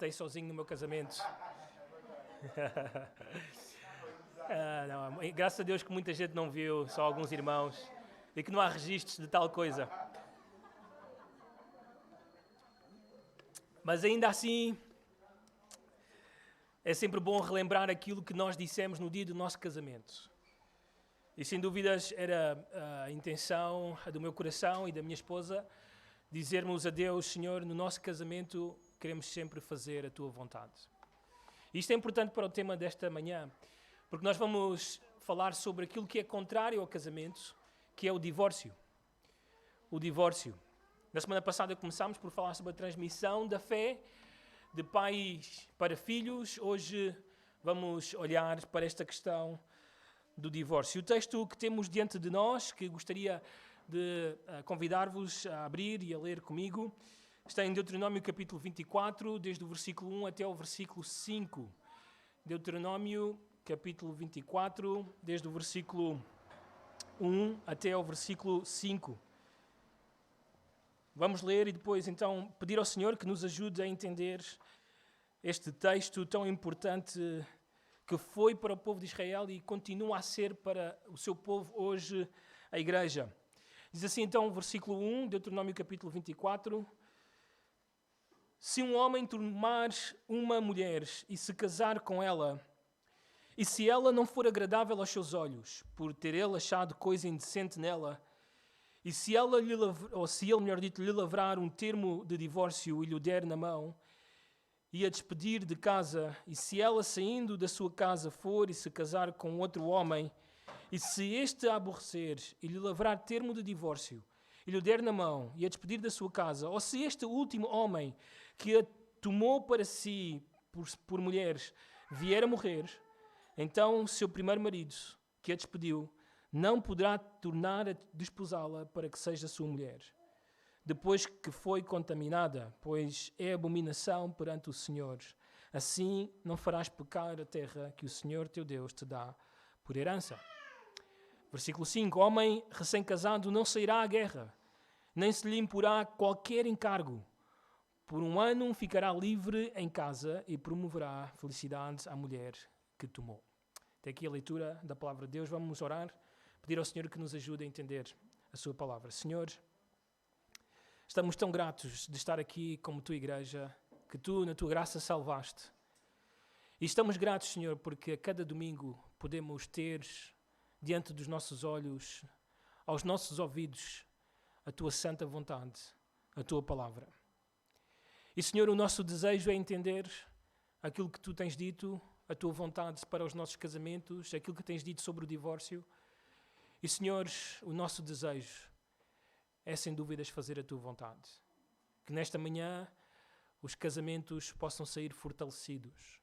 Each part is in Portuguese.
Estei sozinho no meu casamento. Não, graças a Deus que muita gente não viu, só alguns irmãos, e que não há registros de tal coisa. Mas ainda assim, é sempre bom relembrar aquilo que nós dissemos no dia do nosso casamento. E sem dúvidas era a intenção do meu coração e da minha esposa dizermos a Deus: Senhor, no nosso casamento queremos sempre fazer a Tua vontade. Isto é importante para o tema desta manhã, porque nós vamos falar sobre aquilo que é contrário ao casamento, que é o divórcio. O divórcio. Na semana passada começámos por falar sobre a transmissão da fé de pais para filhos. Hoje vamos olhar para esta questão do divórcio. O texto que temos diante de nós, que gostaria de convidar-vos a abrir e a ler comigo, está em Deuteronômio capítulo 24, desde o versículo 1 até o versículo 5. Deuteronômio capítulo 24, desde o versículo 1 até o versículo 5. Vamos ler e depois então pedir ao Senhor que nos ajude a entender este texto tão importante que foi para o povo de Israel e continua a ser para o seu povo hoje, a igreja. Diz assim então o versículo 1, Deuteronômio capítulo 24. Se um homem tomar uma mulher e se casar com ela, e se ela não for agradável aos seus olhos, por ter ele achado coisa indecente nela, e se ela lhe lavrar um termo de divórcio e lhe o der na mão, e a despedir de casa, e se ela saindo da sua casa for e se casar com outro homem, e se este a aborrecer e lhe lavrar termo de divórcio, e lhe o der na mão, e a despedir da sua casa, ou se este último homem que a tomou para si por mulheres vier a morrer, então seu primeiro marido, que a despediu, não poderá tornar a desposá-la para que seja sua mulher, depois que foi contaminada, pois é abominação perante o Senhor. Assim não farás pecar a terra que o Senhor teu Deus te dá por herança. Versículo 5. Homem recém-casado não sairá à guerra, nem se lhe imporá qualquer encargo. Por um ano ficará livre em casa e promoverá felicidade à mulher que tomou. Até aqui a leitura da palavra de Deus. Vamos orar, pedir ao Senhor que nos ajude a entender a sua palavra. Senhor, estamos tão gratos de estar aqui como tua igreja, que tu, na tua graça, salvaste. E estamos gratos, Senhor, porque a cada domingo podemos ter diante dos nossos olhos, aos nossos ouvidos, a tua santa vontade, a tua palavra. E, Senhor, o nosso desejo é entender aquilo que tu tens dito, a tua vontade para os nossos casamentos, aquilo que tens dito sobre o divórcio. E, Senhor, o nosso desejo é, sem dúvidas, fazer a tua vontade. Que nesta manhã os casamentos possam sair fortalecidos.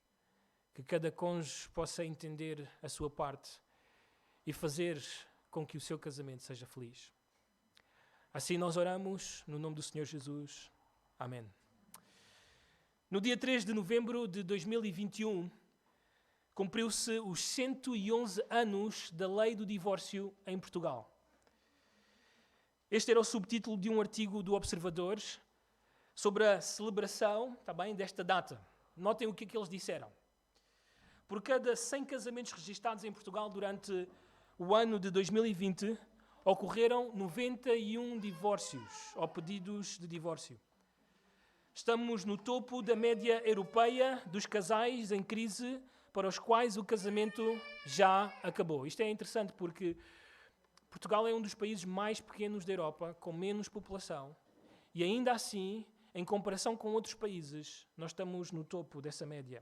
Que cada cônjuge possa entender a sua parte e fazer com que o seu casamento seja feliz. Assim nós oramos, no nome do Senhor Jesus. Amém. No dia 3 de novembro de 2021, cumpriu-se os 111 anos da lei do divórcio em Portugal. Este era o subtítulo de um artigo do Observador sobre a celebração desta data. Notem o que eles disseram. Por cada 100 casamentos registados em Portugal durante o ano de 2020, ocorreram 91 divórcios ou pedidos de divórcio. Estamos no topo da média europeia dos casais em crise para os quais o casamento já acabou. Isto é interessante porque Portugal é um dos países mais pequenos da Europa, com menos população, e ainda assim, em comparação com outros países, nós estamos no topo dessa média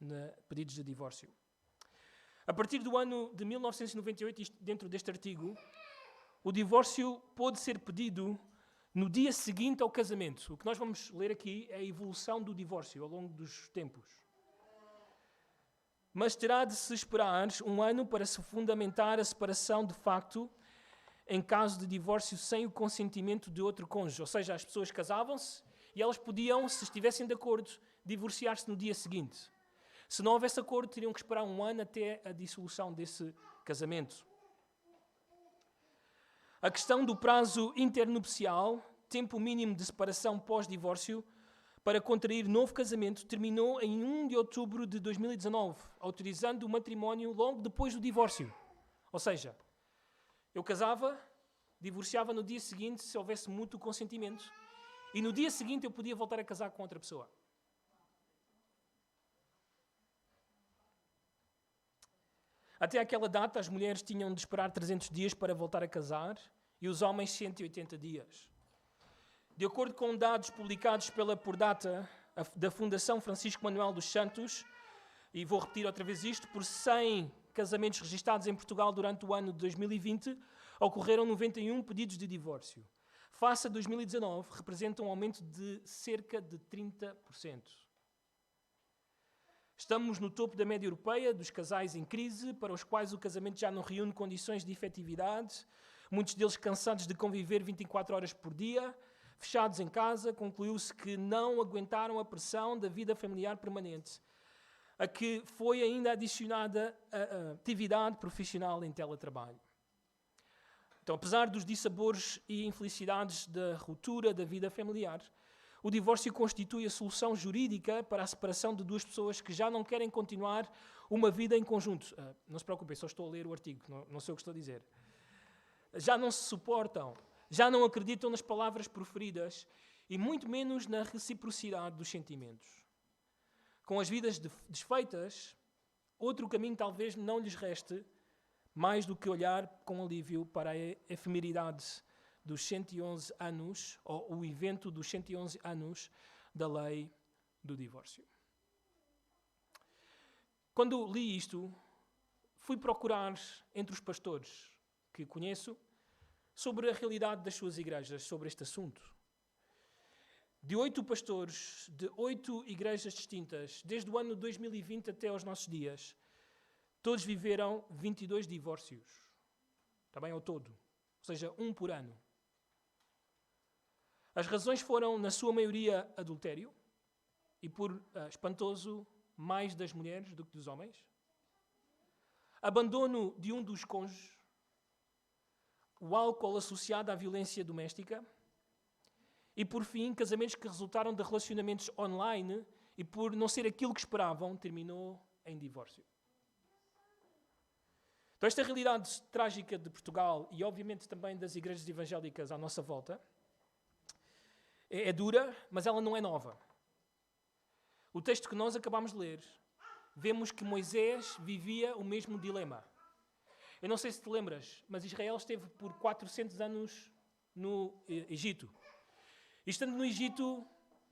de pedidos de divórcio. A partir do ano de 1998, dentro deste artigo, o divórcio pôde ser pedido no dia seguinte ao casamento. O que nós vamos ler aqui é a evolução do divórcio ao longo dos tempos. Mas terá de se esperar um ano para se fundamentar a separação de facto em caso de divórcio sem o consentimento de outro cônjuge. Ou seja, as pessoas casavam-se e elas podiam, se estivessem de acordo, divorciar-se no dia seguinte. Se não houvesse acordo, teriam que esperar um ano até a dissolução desse casamento. A questão do prazo internupcial, tempo mínimo de separação pós-divórcio, para contrair novo casamento terminou em 1 de outubro de 2019, autorizando o matrimónio logo depois do divórcio. Ou seja, eu casava, divorciava no dia seguinte se houvesse mútuo consentimento e no dia seguinte eu podia voltar a casar com outra pessoa. Até aquela data, as mulheres tinham de esperar 300 dias para voltar a casar e os homens 180 dias. De acordo com dados publicados por data da Fundação Francisco Manuel dos Santos, e vou repetir outra vez isto, por 100 casamentos registados em Portugal durante o ano de 2020, ocorreram 91 pedidos de divórcio. Face a 2019, representa um aumento de cerca de 30%. Estamos no topo da média europeia dos casais em crise, para os quais o casamento já não reúne condições de efetividade, muitos deles cansados de conviver 24 horas por dia, fechados em casa. Concluiu-se que não aguentaram a pressão da vida familiar permanente, a que foi ainda adicionada a atividade profissional em teletrabalho. Então, apesar dos dissabores e infelicidades da ruptura da vida familiar, o divórcio constitui a solução jurídica para a separação de duas pessoas que já não querem continuar uma vida em conjunto. Não se preocupem, só estou a ler o artigo, não sei o que estou a dizer. Já não se suportam, já não acreditam nas palavras proferidas e muito menos na reciprocidade dos sentimentos. Com as vidas desfeitas, outro caminho talvez não lhes reste mais do que olhar com alívio para a efemeridade dos 111 anos, ou o evento dos 111 anos da lei do divórcio. Quando li isto, fui procurar entre os pastores que conheço sobre a realidade das suas igrejas sobre este assunto. De 8 pastores, de 8 igrejas distintas, desde o ano 2020 até aos nossos dias, todos viveram 22 divórcios. Está bem, ao todo. Ou seja, 1 por ano. As razões foram, na sua maioria, adultério e, por espantoso, mais das mulheres do que dos homens. Abandono de um dos cônjuges. O álcool associado à violência doméstica. E, por fim, casamentos que resultaram de relacionamentos online e, por não ser aquilo que esperavam, terminou em divórcio. Então, esta realidade trágica de Portugal e, obviamente, também das igrejas evangélicas à nossa volta é dura, mas ela não é nova. O texto que nós acabamos de ler, vemos que Moisés vivia o mesmo dilema. Eu não sei se te lembras, mas Israel esteve por 400 anos no Egito. E estando no Egito,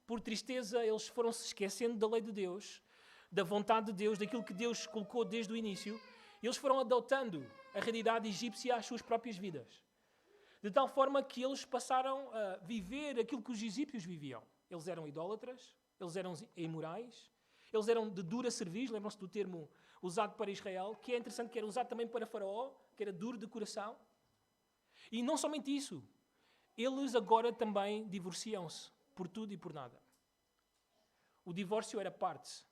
por tristeza, eles foram se esquecendo da lei de Deus, da vontade de Deus, daquilo que Deus colocou desde o início. E eles foram adotando a realidade egípcia às suas próprias vidas. De tal forma que eles passaram a viver aquilo que os egípcios viviam. Eles eram idólatras, eles eram imorais, eles eram de dura cerviz, lembram-se do termo usado para Israel, que é interessante, que era usado também para Faraó, que era duro de coração. E não somente isso, eles agora também divorciam-se por tudo e por nada. O divórcio era parte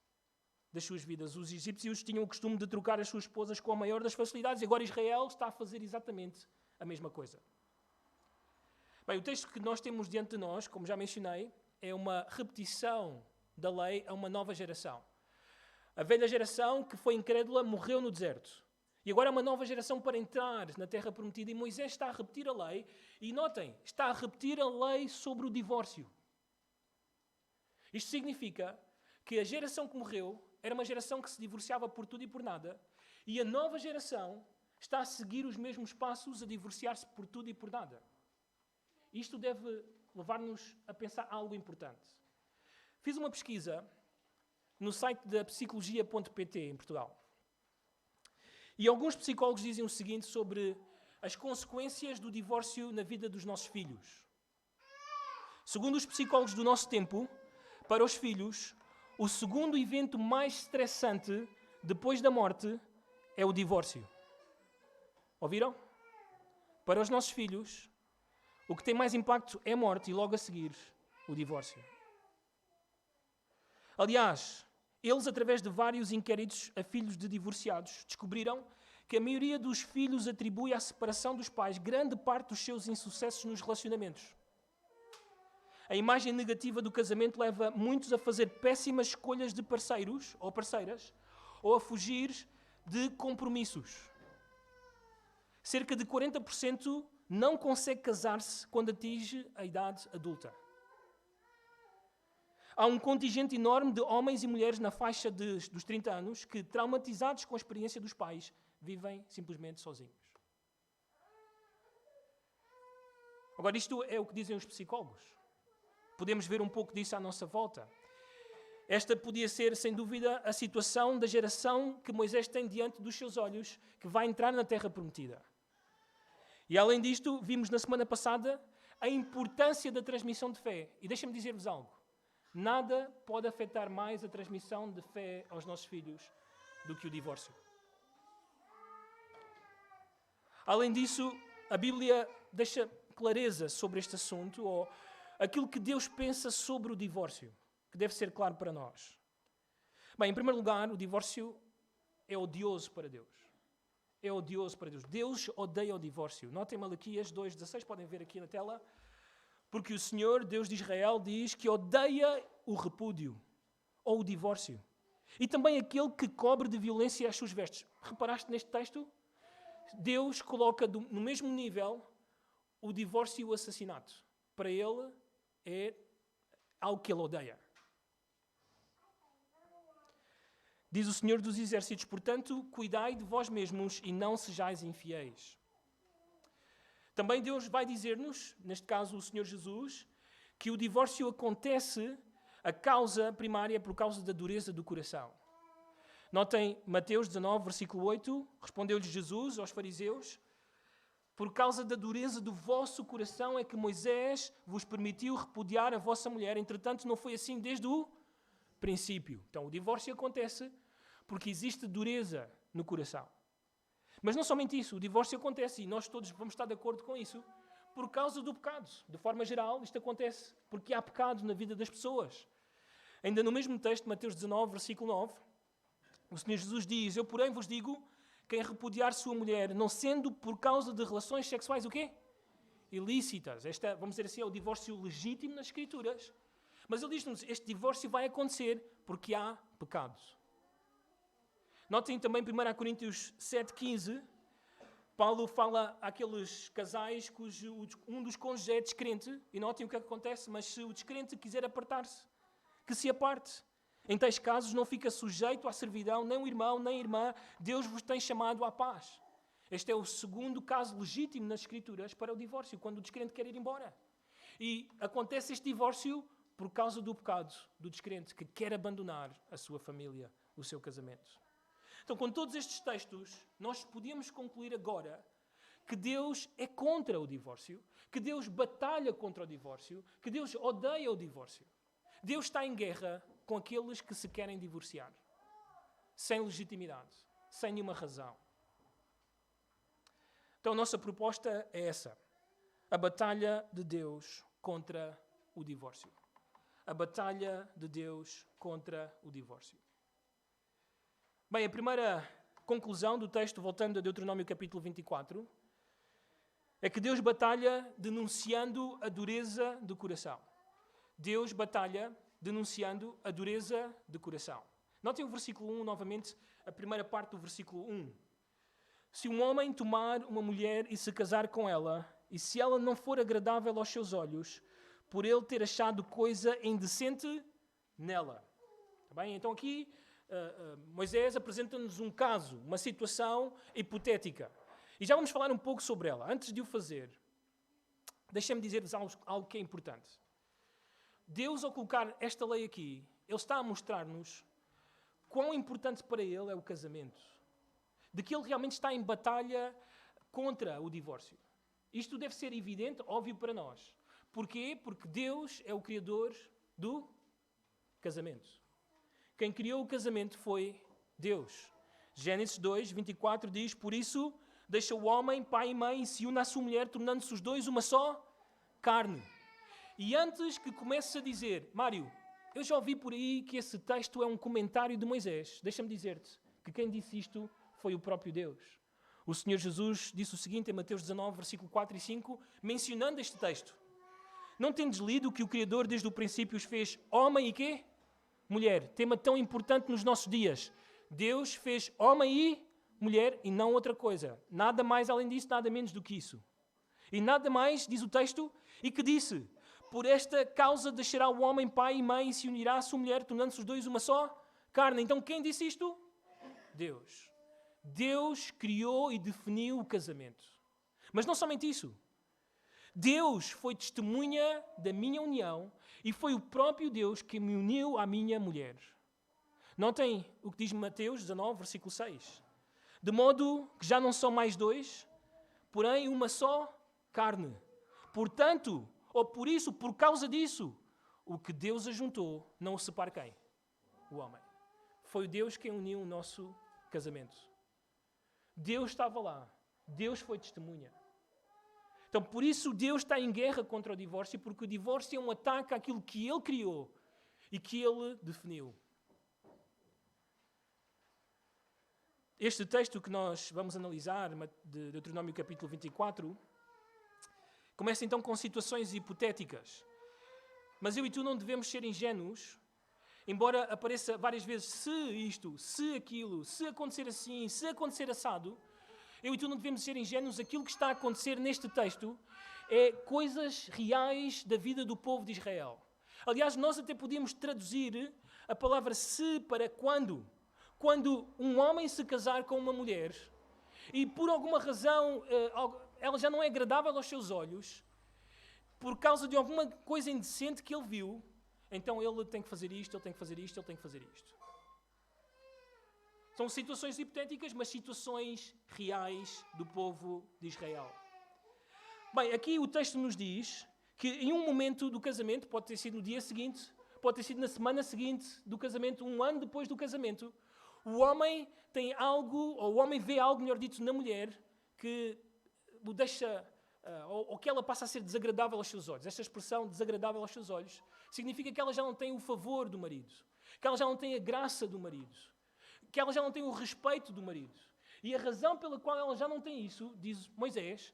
das suas vidas. Os egípcios tinham o costume de trocar as suas esposas com a maior das facilidades, e agora Israel está a fazer exatamente a mesma coisa. Bem, o texto que nós temos diante de nós, como já mencionei, é uma repetição da lei a uma nova geração. A velha geração, que foi incrédula, morreu no deserto. E agora é uma nova geração para entrar na terra prometida. E Moisés está a repetir a lei. E notem, está a repetir a lei sobre o divórcio. Isto significa que a geração que morreu era uma geração que se divorciava por tudo e por nada. E a nova geração está a seguir os mesmos passos, a divorciar-se por tudo e por nada. Isto deve levar-nos a pensar algo importante. Fiz uma pesquisa no site da psicologia.pt em Portugal. E alguns psicólogos dizem o seguinte sobre as consequências do divórcio na vida dos nossos filhos. Segundo os psicólogos do nosso tempo, para os filhos, o segundo evento mais estressante depois da morte é o divórcio. Ouviram? Para os nossos filhos, o que tem mais impacto é a morte e logo a seguir o divórcio. Aliás, eles, através de vários inquéritos a filhos de divorciados, descobriram que a maioria dos filhos atribui à separação dos pais grande parte dos seus insucessos nos relacionamentos. A imagem negativa do casamento leva muitos a fazer péssimas escolhas de parceiros ou parceiras, ou a fugir de compromissos. Cerca de 40% não consegue casar-se quando atinge a idade adulta. Há um contingente enorme de homens e mulheres na faixa dos 30 anos que, traumatizados com a experiência dos pais, vivem simplesmente sozinhos. Agora, isto é o que dizem os psicólogos. Podemos ver um pouco disso à nossa volta. Esta podia ser, sem dúvida, a situação da geração que Moisés tem diante dos seus olhos, que vai entrar na Terra Prometida. E além disto, vimos na semana passada a importância da transmissão de fé. E deixem-me dizer-vos algo. Nada pode afetar mais a transmissão de fé aos nossos filhos do que o divórcio. Além disso, a Bíblia deixa clareza sobre este assunto, ou aquilo que Deus pensa sobre o divórcio, que deve ser claro para nós. Bem, em primeiro lugar, o divórcio é odioso para Deus. É odioso para Deus. Deus odeia o divórcio. Notem Malaquias 2,16, podem ver aqui na tela. Porque o Senhor, Deus de Israel, diz que odeia o repúdio ou o divórcio. E também aquele que cobre de violência as suas vestes. Reparaste neste texto? Deus coloca no mesmo nível o divórcio e o assassinato. Para ele é algo que ele odeia. Diz o Senhor dos Exércitos, portanto, cuidai de vós mesmos e não sejais infiéis. Também Deus vai dizer-nos, neste caso o Senhor Jesus, que o divórcio acontece, a causa primária é por causa da dureza do coração. Notem Mateus 19, versículo 8, respondeu-lhes Jesus aos fariseus, por causa da dureza do vosso coração é que Moisés vos permitiu repudiar a vossa mulher, entretanto não foi assim desde o princípio. Então o divórcio acontece porque existe dureza no coração. Mas não somente isso, o divórcio acontece, e nós todos vamos estar de acordo com isso, por causa do pecado. De forma geral, isto acontece porque há pecado na vida das pessoas. Ainda no mesmo texto, Mateus 19, versículo 9, o Senhor Jesus diz, eu porém vos digo, quem repudiar sua mulher, não sendo por causa de relações sexuais, o quê? Ilícitas. Esta, vamos dizer assim, é o divórcio legítimo nas Escrituras. Mas ele diz-nos, este divórcio vai acontecer porque há pecado. Notem também 1 Coríntios 7,15, Paulo fala àqueles casais cujo um dos cônjuges é descrente, e notem o que acontece, mas se o descrente quiser apartar-se, que se aparte. Em tais casos não fica sujeito à servidão, nem o irmão, nem a irmã, Deus vos tem chamado à paz. Este é o segundo caso legítimo nas Escrituras para o divórcio, quando o descrente quer ir embora. E acontece este divórcio por causa do pecado do descrente, que quer abandonar a sua família, o seu casamento. Então, com todos estes textos, nós podíamos concluir agora que Deus é contra o divórcio, que Deus batalha contra o divórcio, que Deus odeia o divórcio. Deus está em guerra com aqueles que se querem divorciar, sem legitimidade, sem nenhuma razão. Então, a nossa proposta é essa: a batalha de Deus contra o divórcio. A batalha de Deus contra o divórcio. Bem, a primeira conclusão do texto, voltando a Deuteronômio capítulo 24, é que Deus batalha denunciando a dureza do coração. Deus batalha denunciando a dureza do coração. Notem o versículo 1, novamente, a primeira parte do versículo 1. Se um homem tomar uma mulher e se casar com ela, e se ela não for agradável aos seus olhos, por ele ter achado coisa indecente nela. Tá bem? Então aqui Moisés apresenta-nos um caso, uma situação hipotética. E já vamos falar um pouco sobre ela. Antes de o fazer, deixem-me dizer-vos algo que é importante. Deus, ao colocar esta lei aqui, Ele está a mostrar-nos quão importante para Ele é o casamento. De que Ele realmente está em batalha contra o divórcio. Isto deve ser evidente, óbvio para nós. Porquê? Porque Deus é o Criador do casamento. Quem criou o casamento foi Deus. Gênesis 2, 24 diz, por isso deixa o homem, pai e mãe, e se une à sua mulher, tornando-se os dois uma só carne. E antes que comece a dizer, Mário, eu já ouvi por aí que esse texto é um comentário de Moisés. Deixa-me dizer-te que quem disse isto foi o próprio Deus. O Senhor Jesus disse o seguinte em Mateus 19, versículo 4 e 5, mencionando este texto. Não tendes lido que o Criador desde o princípio os fez homem e quê? Mulher. Tema tão importante nos nossos dias. Deus fez homem e mulher e não outra coisa. Nada mais além disso, nada menos do que isso. E nada mais, diz o texto, e que disse: por esta causa deixará o homem pai e mãe e se unirá à sua mulher, tornando-se os dois uma só carne. Então quem disse isto? Deus. Deus criou e definiu o casamento. Mas não somente isso. Deus foi testemunha da minha união e foi o próprio Deus que me uniu à minha mulher. Notem o que diz Mateus 19, versículo 6. De modo que já não são mais dois, porém uma só carne. Portanto, ou por isso, por causa disso, o que Deus ajuntou, não o separa quem? O homem. Foi Deus quem uniu o nosso casamento. Deus estava lá. Deus foi testemunha. Então, por isso, Deus está em guerra contra o divórcio, porque o divórcio é um ataque àquilo que Ele criou e que Ele definiu. Este texto que nós vamos analisar, de Deuteronômio capítulo 24, começa então com situações hipotéticas. Mas eu e tu não devemos ser ingênuos, embora apareça várias vezes se isto, se aquilo, se acontecer assim, se acontecer assado. Eu e tu não devemos ser ingênuos. Aquilo que está a acontecer neste texto é coisas reais da vida do povo de Israel. Aliás, nós até podíamos traduzir a palavra se para quando. Quando um homem se casar com uma mulher e por alguma razão ela já não é agradável aos seus olhos, por causa de alguma coisa indecente que ele viu, então ele tem que fazer isto, ele tem que fazer isto, ele tem que fazer isto. São situações hipotéticas, mas situações reais do povo de Israel. Bem, aqui o texto nos diz que em um momento do casamento, pode ter sido no dia seguinte, pode ter sido na semana seguinte do casamento, um ano depois do casamento, o homem tem algo, ou o homem vê algo, melhor dito, na mulher, que o deixa, ou que ela passa a ser desagradável aos seus olhos. Esta expressão, desagradável aos seus olhos, significa que ela já não tem o favor do marido, que ela já não tem a graça do marido, que ela já não tem o respeito do marido. E a razão pela qual ela já não tem isso, diz Moisés,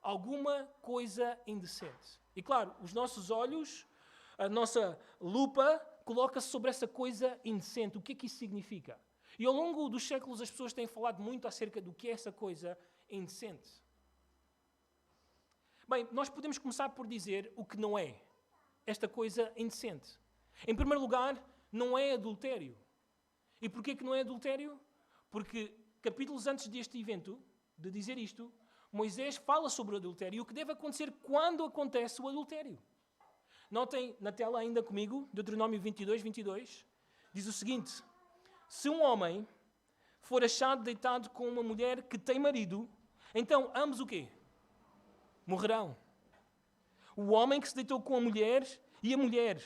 alguma coisa indecente. E claro, os nossos olhos, a nossa lupa, coloca-se sobre essa coisa indecente. O que é que isso significa? E ao longo dos séculos as pessoas têm falado muito acerca do que é essa coisa indecente. Bem, nós podemos começar por dizer o que não é esta coisa indecente. Em primeiro lugar, não é adultério. E porquê que não é adultério? Porque capítulos antes deste evento, de dizer isto, Moisés fala sobre o adultério e o que deve acontecer quando acontece o adultério. Notem na tela ainda comigo, Deuteronômio 22, 22, diz o seguinte: se um homem for achado deitado com uma mulher que tem marido, então ambos o quê? Morrerão. O homem que se deitou com a mulher e a mulher.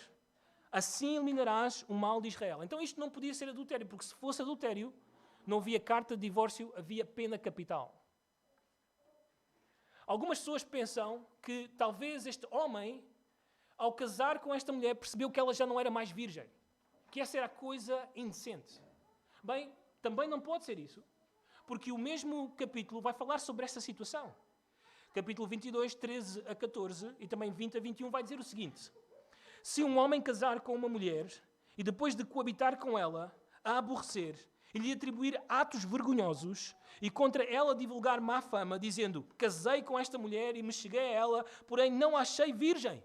Assim eliminarás o mal de Israel. Então isto não podia ser adultério, porque se fosse adultério, não havia carta de divórcio, havia pena capital. Algumas pessoas pensam que talvez este homem, ao casar com esta mulher, percebeu que ela já não era mais virgem. Que essa era a coisa indecente. Bem, também não pode ser isso, porque o mesmo capítulo vai falar sobre essa situação. Capítulo 22, 13 a 14 e também 20 a 21 vai dizer o seguinte: se um homem casar com uma mulher e depois de coabitar com ela, a aborrecer e lhe atribuir atos vergonhosos e contra ela divulgar má fama, dizendo: casei com esta mulher e me cheguei a ela, porém não a achei virgem.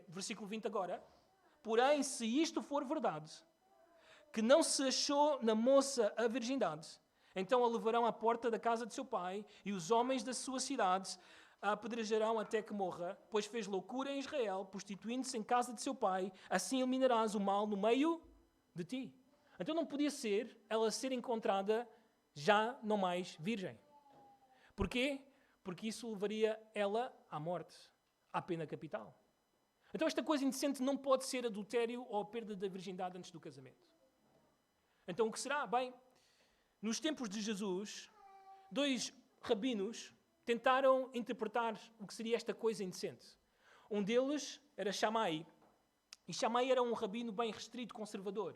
Versículo 20 agora. Porém, se isto for verdade, que não se achou na moça a virgindade, então a levarão à porta da casa de seu pai e os homens da sua cidade a apedrejarão até que morra, pois fez loucura em Israel, prostituindo-se em casa de seu pai, assim eliminarás o mal no meio de ti. Então não podia ser ela ser encontrada já não mais virgem. Porquê? Porque isso levaria ela à morte, à pena capital. Então esta coisa indecente não pode ser adultério ou a perda da virgindade antes do casamento. Então o que será? Bem, nos tempos de Jesus, dois rabinos tentaram interpretar o que seria esta coisa indecente. Um deles era Shammai. E Shammai era um rabino bem restrito, conservador.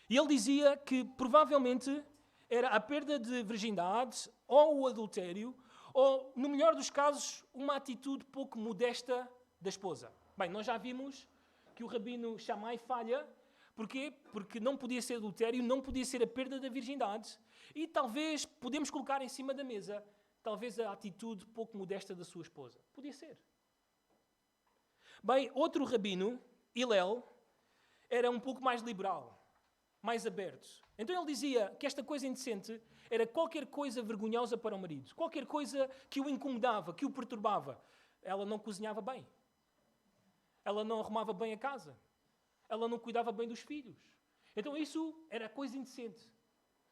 E ele dizia que provavelmente era a perda de virgindade ou o adultério Ou, no melhor dos casos, uma atitude pouco modesta da esposa. Bem, nós já vimos que o rabino Shammai falha. Porquê? Porque não podia ser adultério, não podia ser a perda da virgindade. E talvez podemos colocar em cima da mesa, talvez a atitude pouco modesta da sua esposa. Podia ser. Bem, outro rabino, Hillel, era um pouco mais liberal, mais aberto. Então ele dizia que esta coisa indecente era qualquer coisa vergonhosa para o marido, qualquer coisa que o incomodava, que o perturbava. Ela não cozinhava bem. Ela não arrumava bem a casa. Ela não cuidava bem dos filhos. Então isso era coisa indecente.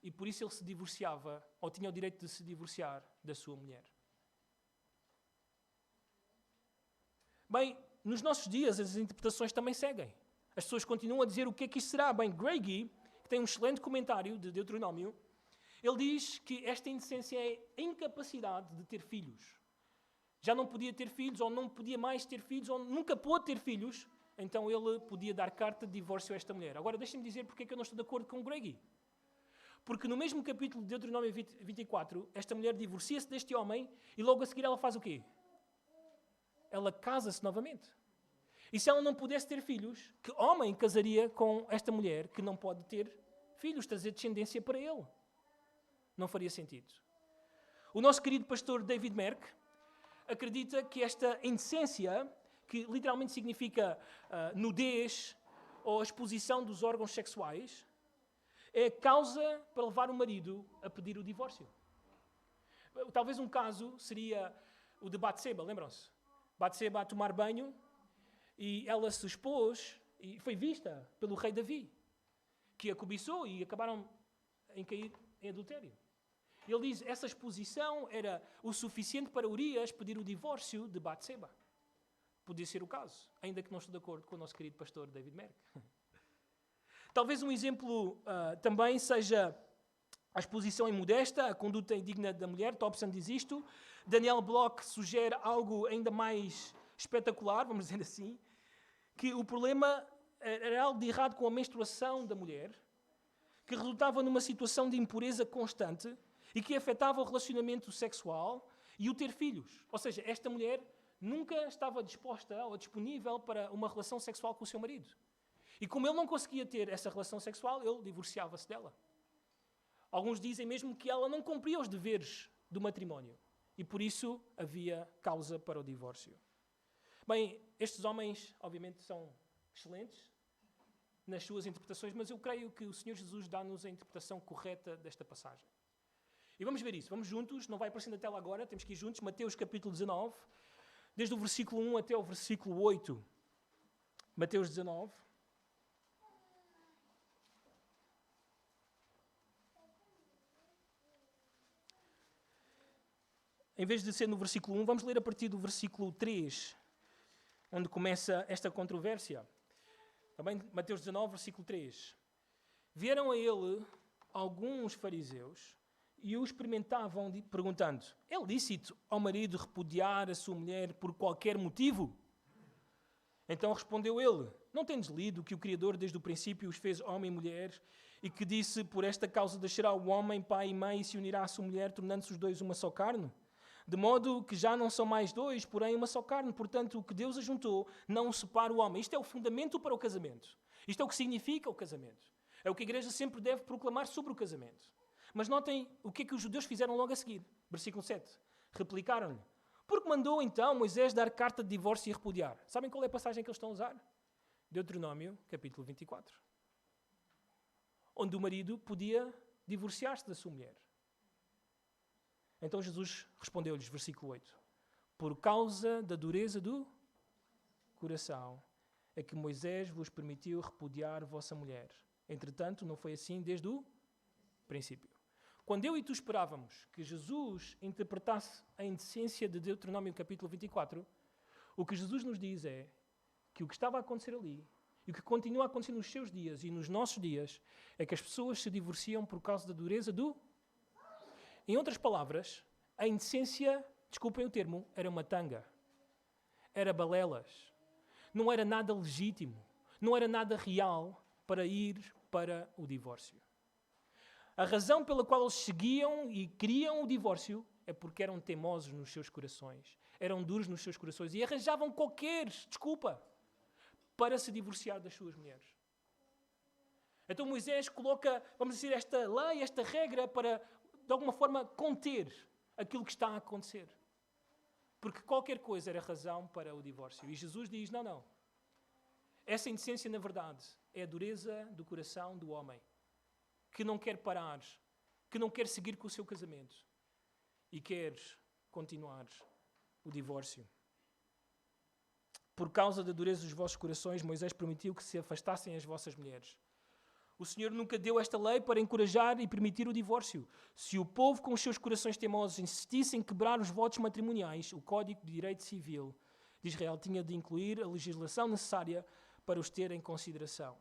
E por isso ele se divorciava, ou tinha o direito de se divorciar da sua mulher. Bem, nos nossos dias as interpretações também seguem. As pessoas continuam a dizer o que é que isto será. Bem, Greggy, que tem um excelente comentário de Deuteronômio, ele diz que esta indecência é a incapacidade de ter filhos. Já não podia ter filhos, ou não podia mais ter filhos, ou nunca pôde ter filhos, então ele podia dar carta de divórcio a esta mulher. Agora, deixem-me dizer porque é que eu não estou de acordo com Greggy. Porque no mesmo capítulo de Deuteronômio 24, esta mulher divorcia-se deste homem e logo a seguir ela faz o quê? Ela casa-se novamente. E se ela não pudesse ter filhos, que homem casaria com esta mulher que não pode ter filhos, trazer descendência para ele? Não faria sentido. O nosso querido pastor David Merck acredita que esta indecência, que literalmente significa nudez ou exposição dos órgãos sexuais, é a causa para levar o marido a pedir o divórcio. Talvez um caso seria o de Batseba, lembram-se? Batseba a tomar banho e ela se expôs e foi vista pelo rei Davi, que a cobiçou e acabaram em cair em adultério. Ele diz que essa exposição era o suficiente para Urias pedir o divórcio de Batseba. Podia ser o caso, ainda que não estou de acordo com o nosso querido pastor David Merck. Talvez um exemplo também seja a exposição imodesta, a conduta indigna da mulher. Thompson diz isto. Daniel Bloch sugere algo ainda mais espetacular, vamos dizer assim, que o problema era algo de errado com a menstruação da mulher, que resultava numa situação de impureza constante e que afetava o relacionamento sexual e o ter filhos. Ou seja, esta mulher nunca estava disposta ou disponível para uma relação sexual com o seu marido. E como ele não conseguia ter essa relação sexual, ele divorciava-se dela. Alguns dizem mesmo que ela não cumpria os deveres do matrimónio. E por isso havia causa para o divórcio. Bem, estes homens, obviamente, são excelentes nas suas interpretações, mas eu creio que o Senhor Jesus dá-nos a interpretação correta desta passagem. E vamos ver isso. Vamos juntos, não vai aparecer na tela agora, temos que ir juntos. Mateus capítulo 19, desde o versículo 1 até o versículo 8. Mateus 19. Em vez de ser no versículo 1, vamos ler a partir do versículo 3, onde começa esta controvérsia. Também Mateus 19, versículo 3. Vieram a ele alguns fariseus e o experimentavam perguntando: é lícito ao marido repudiar a sua mulher por qualquer motivo? Então respondeu ele: não tendes lido que o Criador desde o princípio os fez homem e mulher e que disse: por esta causa deixará o homem pai e mãe e se unirá à sua mulher, tornando-se os dois uma só carne? De modo que já não são mais dois, porém uma só carne. Portanto, o que Deus ajuntou não separa o homem. Isto é o fundamento para o casamento. Isto é o que significa o casamento. É o que a igreja sempre deve proclamar sobre o casamento. Mas notem o que é que os judeus fizeram logo a seguir. Versículo 7. Replicaram-lhe: porque mandou então Moisés dar carta de divórcio e repudiar? Sabem qual é a passagem que eles estão a usar? Deuteronômio, capítulo 24. Onde o marido podia divorciar-se da sua mulher. Então Jesus respondeu-lhes, versículo 8, por causa da dureza do coração é que Moisés vos permitiu repudiar vossa mulher. Entretanto, não foi assim desde o princípio. Quando eu e tu esperávamos que Jesus interpretasse a indecência de Deuteronômio capítulo 24, o que Jesus nos diz é que o que estava a acontecer ali e o que continua a acontecer nos seus dias e nos nossos dias é que as pessoas se divorciam por causa da dureza do... Em outras palavras, a indecência, desculpem o termo, era uma tanga. Era balelas. Não era nada legítimo. Não era nada real para ir para o divórcio. A razão pela qual eles seguiam e queriam o divórcio é porque eram teimosos nos seus corações, eram duros nos seus corações e arranjavam qualquer desculpa para se divorciar das suas mulheres. Então Moisés coloca, vamos dizer, esta lei, esta regra para, de alguma forma, conter aquilo que está a acontecer. Porque qualquer coisa era razão para o divórcio. E Jesus diz, não. Essa indecência, na verdade, é a dureza do coração do homem, que não quer parar, que não quer seguir com o seu casamento e quer continuar o divórcio. Por causa da dureza dos vossos corações, Moisés permitiu que se afastassem as vossas mulheres. O Senhor nunca deu esta lei para encorajar e permitir o divórcio. Se o povo com os seus corações teimosos insistisse em quebrar os votos matrimoniais, o Código de Direito Civil de Israel tinha de incluir a legislação necessária para os ter em consideração.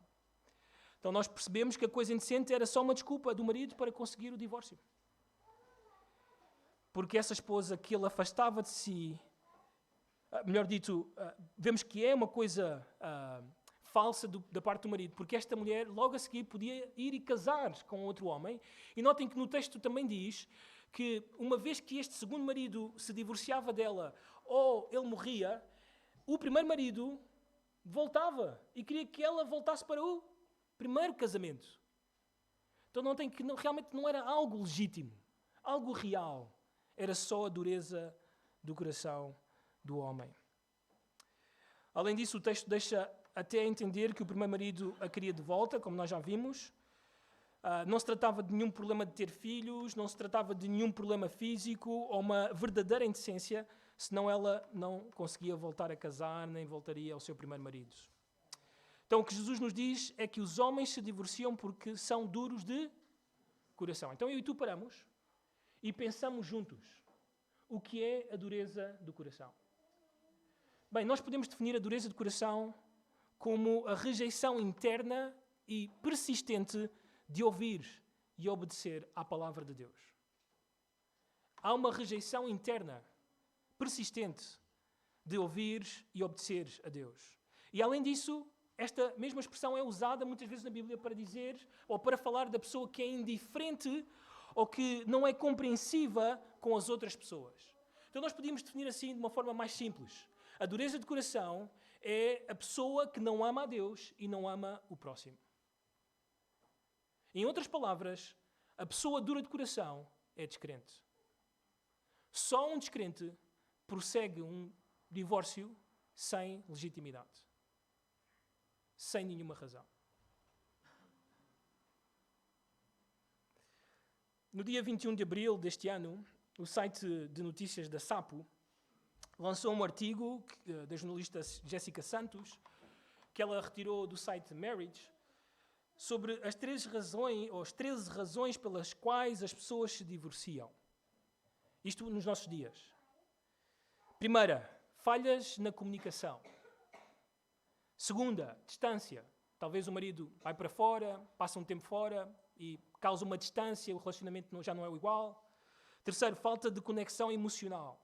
Então nós percebemos que a coisa indecente era só uma desculpa do marido para conseguir o divórcio. Porque essa esposa que ele afastava de si, melhor dito, vemos que é uma coisa falsa da parte do marido, porque esta mulher logo a seguir podia ir e casar com outro homem. E notem que no texto também diz que uma vez que este segundo marido se divorciava dela ou ele morria, o primeiro marido voltava e queria que ela voltasse para o primeiro casamento. Então notem que realmente não era algo legítimo, algo real. Era só a dureza do coração do homem. Além disso, o texto deixa até entender que o primeiro marido a queria de volta, como nós já vimos. Não se tratava de nenhum problema de ter filhos, não se tratava de nenhum problema físico ou uma verdadeira indecência, senão ela não conseguia voltar a casar, nem voltaria ao seu primeiro marido. Então o que Jesus nos diz é que os homens se divorciam porque são duros de coração. Então eu e tu paramos e pensamos juntos o que é a dureza do coração. Bem, nós podemos definir a dureza do coração como a rejeição interna e persistente de ouvir e obedecer à palavra de Deus. Há uma rejeição interna, persistente, de ouvir e obedecer a Deus. E além disso, esta mesma expressão é usada muitas vezes na Bíblia para dizer, ou para falar da pessoa que é indiferente ou que não é compreensiva com as outras pessoas. Então nós podíamos definir assim de uma forma mais simples. A dureza de coração é a pessoa que não ama a Deus e não ama o próximo. Em outras palavras, a pessoa dura de coração é descrente. Só um descrente prossegue um divórcio sem legitimidade. Sem nenhuma razão. No dia 21 de abril deste ano, o site de notícias da Sapo lançou um artigo da jornalista Jéssica Santos, que ela retirou do site Marriage, sobre as 13 razões pelas quais as pessoas se divorciam. Isto nos nossos dias. Primeira, falhas na comunicação. Segunda, distância. Talvez o marido vai para fora, passa um tempo fora e causa uma distância, o relacionamento já não é o igual. Terceiro, falta de conexão emocional.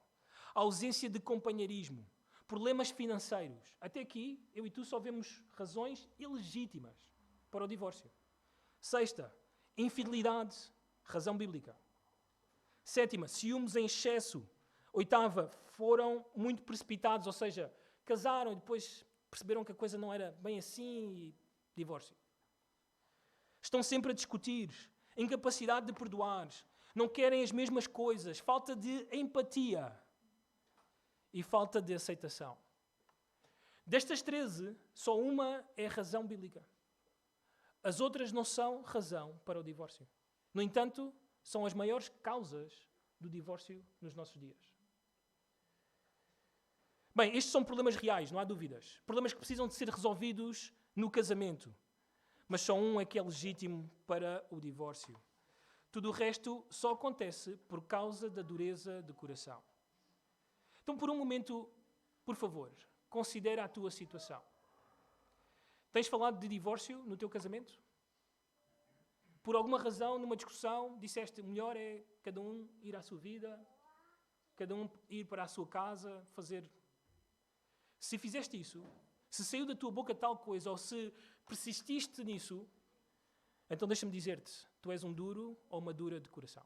Ausência de companheirismo. Problemas financeiros. Até aqui, eu e tu só vemos razões ilegítimas para o divórcio. Sexta, infidelidade, razão bíblica. Sétima, ciúmes em excesso. Oitava, foram muito precipitados, ou seja, casaram e depois perceberam que a coisa não era bem assim e divórcio. Estão sempre a discutir, incapacidade de perdoar, não querem as mesmas coisas, falta de empatia e falta de aceitação. Destas 13, só uma é razão bíblica. As outras não são razão para o divórcio. No entanto, são as maiores causas do divórcio nos nossos dias. Bem, estes são problemas reais, não há dúvidas. Problemas que precisam de ser resolvidos no casamento. Mas só um é que é legítimo para o divórcio. Tudo o resto só acontece por causa da dureza do coração. Então, por um momento, por favor, considera a tua situação. Tens falado de divórcio no teu casamento? Por alguma razão, numa discussão, disseste melhor é cada um ir à sua vida, cada um ir para a sua casa, fazer... Se fizeste isso, se saiu da tua boca tal coisa, ou se persististe nisso, então deixa-me dizer-te, tu és um duro ou uma dura de coração.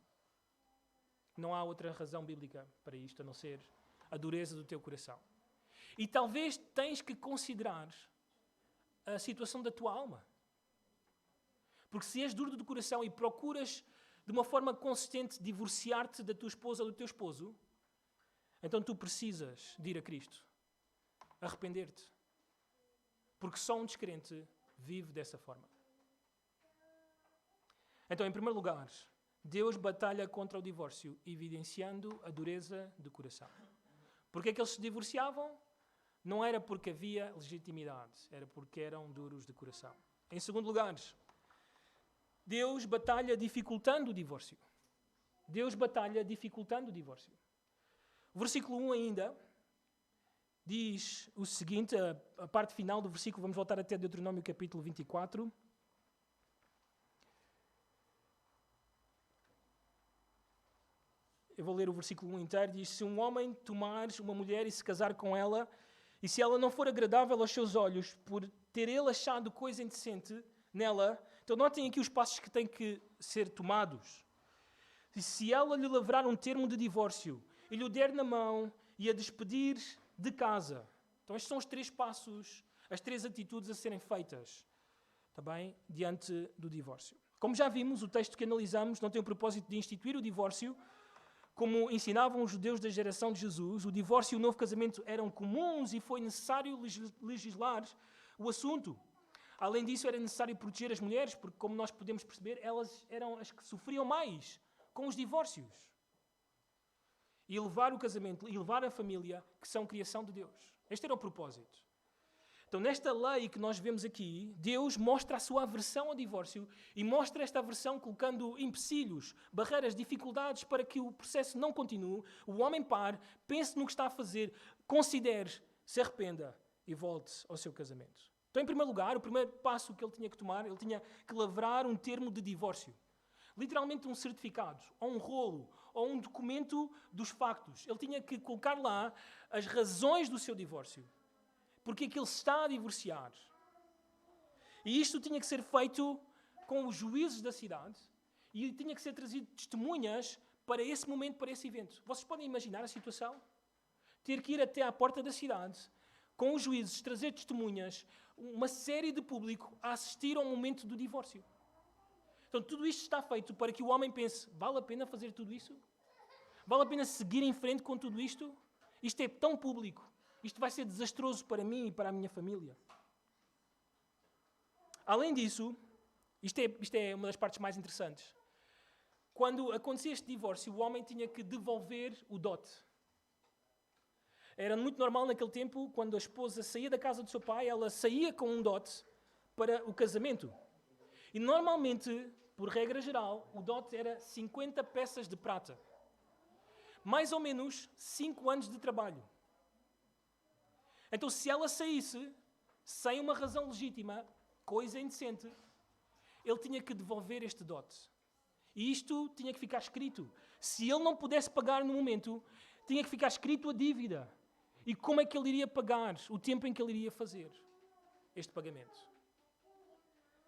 Não há outra razão bíblica para isto, a não ser a dureza do teu coração. E talvez tens que considerar a situação da tua alma. Porque se és duro do coração e procuras de uma forma consistente divorciar-te da tua esposa ou do teu esposo, então tu precisas de ir a Cristo. Arrepender-te. Porque só um descrente vive dessa forma. Então, em primeiro lugar, Deus batalha contra o divórcio, evidenciando a dureza do coração. Porquê é que eles se divorciavam? Não era porque havia legitimidade, era porque eram duros de coração. Em segundo lugar, Deus batalha dificultando o divórcio. Deus batalha dificultando o divórcio. O versículo 1 ainda diz o seguinte, a parte final do versículo, vamos voltar até Deuteronômio capítulo 24. Eu vou ler o versículo 1 inteiro. Diz: se um homem tomar uma mulher e se casar com ela, e se ela não for agradável aos seus olhos, por ter ele achado coisa indecente nela, então notem aqui os passos que têm que ser tomados. E se ela lhe lavrar um termo de divórcio, e lhe o der na mão, e a despedir de casa. Então estes são os 3 passos, as 3 atitudes a serem feitas, também, diante do divórcio. Como já vimos, o texto que analisamos não tem o propósito de instituir o divórcio, como ensinavam os judeus da geração de Jesus. O divórcio e o novo casamento eram comuns e foi necessário legislar o assunto. Além disso, era necessário proteger as mulheres, porque, como nós podemos perceber, elas eram as que sofriam mais com os divórcios. E levar o casamento, e levar a família, que são criação de Deus. Este era o propósito. Então, nesta lei que nós vemos aqui, Deus mostra a sua aversão ao divórcio e mostra esta aversão colocando empecilhos, barreiras, dificuldades para que o processo não continue. O homem pare, pense no que está a fazer, considere, se arrependa e volte ao seu casamento. Então, em primeiro lugar, o primeiro passo que ele tinha que tomar, ele tinha que lavrar um termo de divórcio. Literalmente um certificado, ou um rolo, ou um documento dos factos. Ele tinha que colocar lá as razões do seu divórcio. Porque é que ele se está a divorciar. E isto tinha que ser feito com os juízes da cidade e tinha que ser trazido testemunhas para esse momento, para esse evento. Vocês podem imaginar a situação? Ter que ir até à porta da cidade, com os juízes, trazer testemunhas, uma série de público a assistir ao momento do divórcio. Então tudo isto está feito para que o homem pense, vale a pena fazer tudo isso? Vale a pena seguir em frente com tudo isto? Isto é tão público. Isto vai ser desastroso para mim e para a minha família. Além disso, isto é uma das partes mais interessantes. Quando acontecia este divórcio, o homem tinha que devolver o dote. Era muito normal naquele tempo, quando a esposa saía da casa do seu pai, ela saía com um dote para o casamento. E normalmente, por regra geral, o dote era 50 peças de prata. Mais ou menos 5 anos de trabalho. Então, se ela saísse sem uma razão legítima, coisa indecente, ele tinha que devolver este dote. E isto tinha que ficar escrito. Se ele não pudesse pagar no momento, tinha que ficar escrito a dívida. E como é que ele iria pagar, o tempo em que ele iria fazer este pagamento.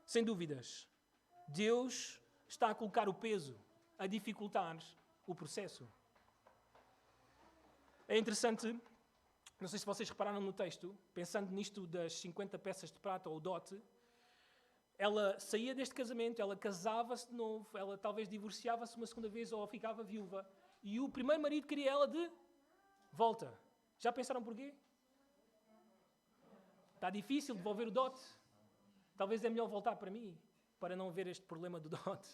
Sem dúvidas, Deus está a colocar o peso, a dificultar o processo. É interessante, não sei se vocês repararam no texto, pensando nisto das 50 peças de prata ou dote, ela saía deste casamento, ela casava-se de novo, ela talvez divorciava-se uma segunda vez ou ficava viúva, e o primeiro marido queria ela de volta. Já pensaram porquê? Está difícil devolver o dote. Talvez é melhor voltar para mim, para não haver este problema do dote.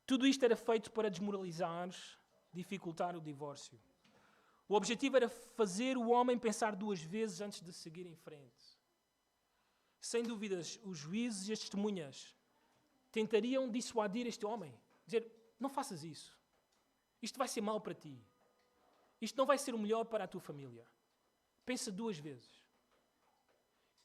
Tudo isto era feito para desmoralizar, dificultar o divórcio. O objetivo era fazer o homem pensar 2 vezes antes de seguir em frente. Sem dúvidas, os juízes e as testemunhas tentariam dissuadir este homem. Dizer, não faças isso. Isto vai ser mau para ti. Isto não vai ser o melhor para a tua família. Pensa 2 vezes.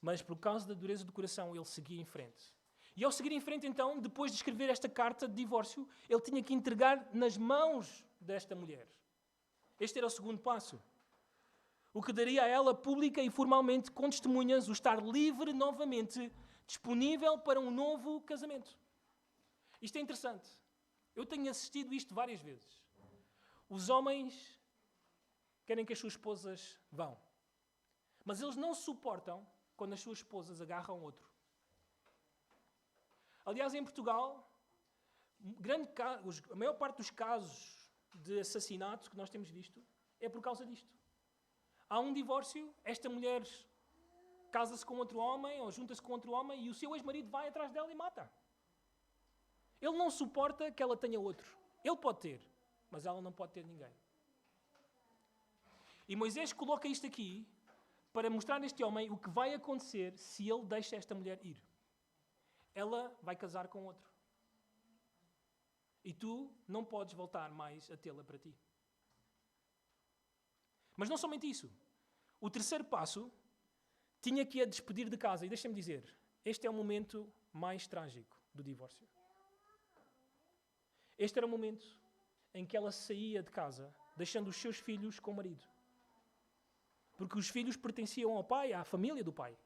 Mas por causa da dureza do coração, ele seguia em frente. E ao seguir em frente, então, depois de escrever esta carta de divórcio, ele tinha que entregar nas mãos desta mulher. Este era o segundo passo. O que daria a ela, pública e formalmente, com testemunhas, o estar livre novamente disponível para um novo casamento. Isto é interessante. Eu tenho assistido isto várias vezes. Os homens querem que as suas esposas vão. Mas eles não suportam quando as suas esposas agarram outro. Aliás, em Portugal, a maior parte dos casos de assassinato que nós temos visto é por causa disto. Há um divórcio, esta mulher casa-se com outro homem ou junta-se com outro homem e o seu ex-marido vai atrás dela e mata. Ele não suporta que ela tenha outro. Ele pode ter, mas ela não pode ter ninguém. E Moisés coloca isto aqui para mostrar a este homem o que vai acontecer se ele deixa esta mulher ir. Ela vai casar com outro. E tu não podes voltar mais a tê-la para ti. Mas não somente isso. O terceiro passo tinha que a despedir de casa. E deixa-me dizer, este é o momento mais trágico do divórcio. Este era o momento em que ela saía de casa, deixando os seus filhos com o marido. Porque os filhos pertenciam ao pai, à família do pai.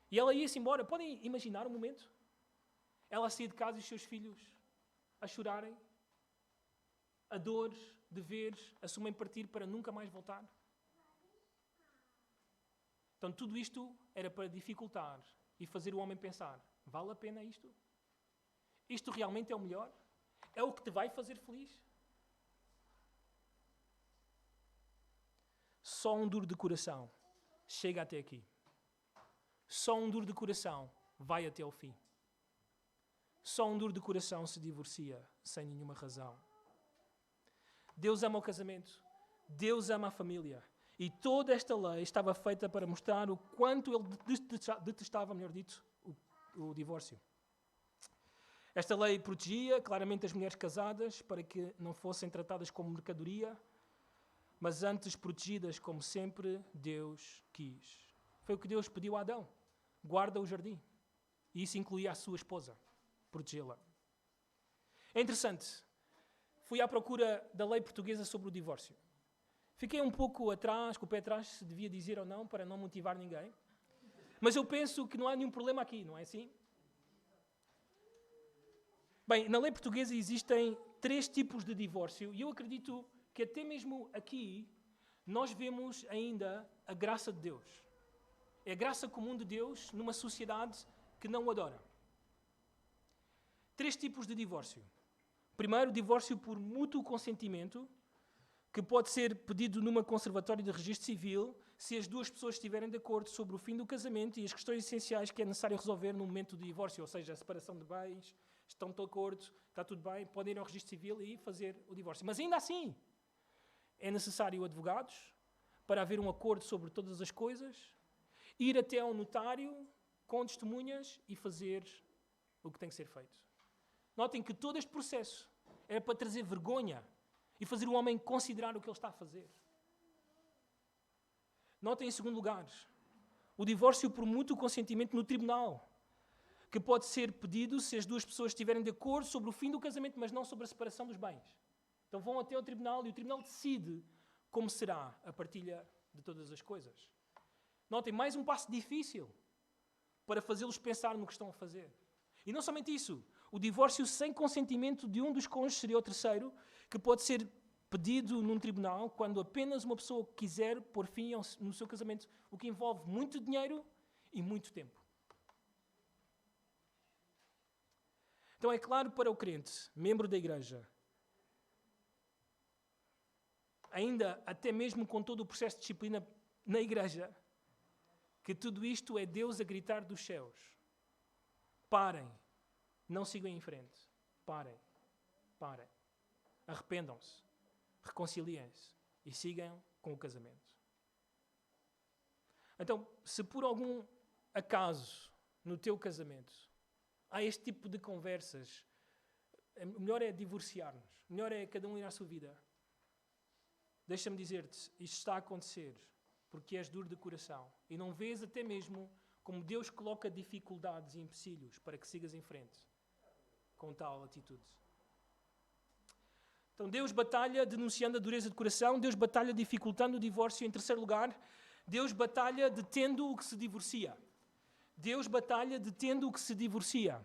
E ela ia-se embora. Podem imaginar o momento? Ela saía de casa e os seus filhos a chorarem, a dor de ver a sua mãe partir para nunca mais voltar. Então tudo isto era para dificultar e fazer o homem pensar, vale a pena isto? Isto realmente é o melhor? É o que te vai fazer feliz? Só um duro de coração chega até aqui. Só um duro de coração vai até ao fim. Só um duro de coração se divorcia sem nenhuma razão. Deus ama o casamento. Deus ama a família. E toda esta lei estava feita para mostrar o quanto ele detestava, melhor dito, o divórcio. Esta lei protegia claramente as mulheres casadas para que não fossem tratadas como mercadoria, mas antes protegidas como sempre Deus quis. Foi o que Deus pediu a Adão. Guarda o jardim. E isso incluía a sua esposa. Protegê-la. É interessante. Fui à procura da lei portuguesa sobre o divórcio. Fiquei um pouco atrás, com o pé atrás, se devia dizer ou não, para não motivar ninguém. Mas eu penso que não há nenhum problema aqui, não é assim? Bem, na lei portuguesa existem 3 tipos de divórcio e eu acredito que até mesmo aqui nós vemos ainda a graça de Deus. É a graça comum de Deus numa sociedade que não o adora. 3 tipos de divórcio. Primeiro, divórcio por mútuo consentimento, que pode ser pedido numa conservatória de registro civil se as duas pessoas estiverem de acordo sobre o fim do casamento e as questões essenciais que é necessário resolver no momento do divórcio, ou seja, a separação de bens, estão de acordo, está tudo bem, podem ir ao registro civil e fazer o divórcio. Mas ainda assim, é necessário advogados para haver um acordo sobre todas as coisas, ir até ao notário com testemunhas e fazer o que tem que ser feito. Notem que todo este processo era para trazer vergonha e fazer o homem considerar o que ele está a fazer. Notem, em segundo lugar, o divórcio por mútuo consentimento no tribunal, que pode ser pedido se as duas pessoas estiverem de acordo sobre o fim do casamento, mas não sobre a separação dos bens. Então vão até ao tribunal e o tribunal decide como será a partilha de todas as coisas. Notem, mais um passo difícil para fazê-los pensar no que estão a fazer. E não somente isso, o divórcio sem consentimento de um dos cônjuges seria o terceiro, que pode ser pedido num tribunal quando apenas uma pessoa quiser pôr fim no seu casamento, o que envolve muito dinheiro e muito tempo. Então é claro para o crente, membro da igreja, ainda até mesmo com todo o processo de disciplina na igreja, que tudo isto é Deus a gritar dos céus. Parem, não sigam em frente. Parem. Arrependam-se, reconciliem-se e sigam com o casamento. Então, se por algum acaso no teu casamento há este tipo de conversas, o melhor é divorciar-nos, o melhor é cada um ir à sua vida. Deixa-me dizer-te, isto está a acontecer porque és duro de coração e não vês até mesmo como Deus coloca dificuldades e empecilhos para que sigas em frente com tal atitude. Então Deus batalha denunciando a dureza de coração, Deus batalha dificultando o divórcio. Em terceiro lugar, Deus batalha detendo o que se divorcia. Deus batalha detendo o que se divorcia.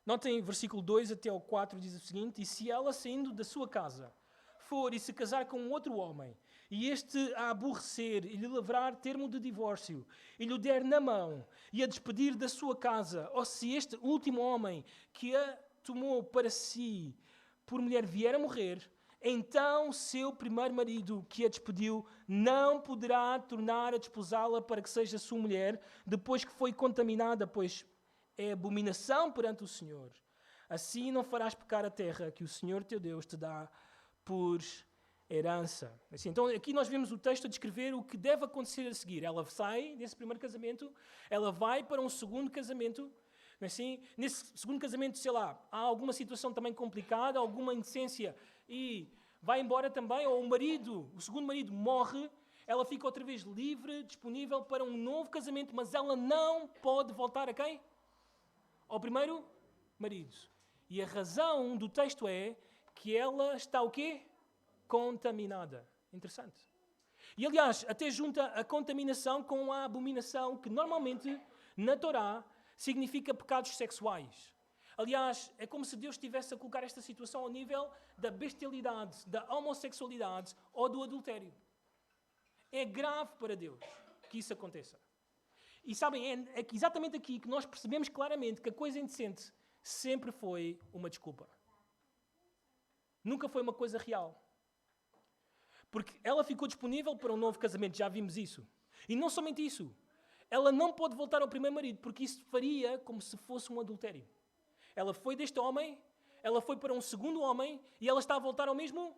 Notem, versículo 2 até ao 4 diz o seguinte: e se ela, saindo da sua casa, for e se casar com outro homem, e este a aborrecer e lhe lavrar termo de divórcio, e lhe der na mão, e a despedir da sua casa, ou se este último homem que a tomou para si por mulher vier a morrer, então seu primeiro marido que a despediu não poderá tornar a desposá-la para que seja sua mulher, depois que foi contaminada, pois é abominação perante o Senhor. Assim não farás pecar a terra que o Senhor teu Deus te dá por herança. Assim, então aqui nós vemos o texto a descrever o que deve acontecer a seguir. Ela sai desse primeiro casamento, ela vai para um segundo casamento. Assim, nesse segundo casamento, sei lá, há alguma situação também complicada, alguma indecência e vai embora também, ou o segundo marido morre, ela fica outra vez livre, disponível para um novo casamento, mas ela não pode voltar a quem? Ao primeiro marido. E a razão do texto é que ela está o quê? Contaminada. Interessante. E aliás, até junta a contaminação com a abominação, que normalmente na Torá significa pecados sexuais. Aliás, é como se Deus estivesse a colocar esta situação ao nível da bestialidade, da homossexualidade ou do adultério. É grave para Deus que isso aconteça. E sabem, é exatamente aqui que nós percebemos claramente que a coisa indecente sempre foi uma desculpa. Nunca foi uma coisa real. Porque ela ficou disponível para um novo casamento, já vimos isso. E não somente isso. Ela não pode voltar ao primeiro marido, porque isso faria como se fosse um adultério. Ela foi deste homem, ela foi para um segundo homem e ela está a voltar ao mesmo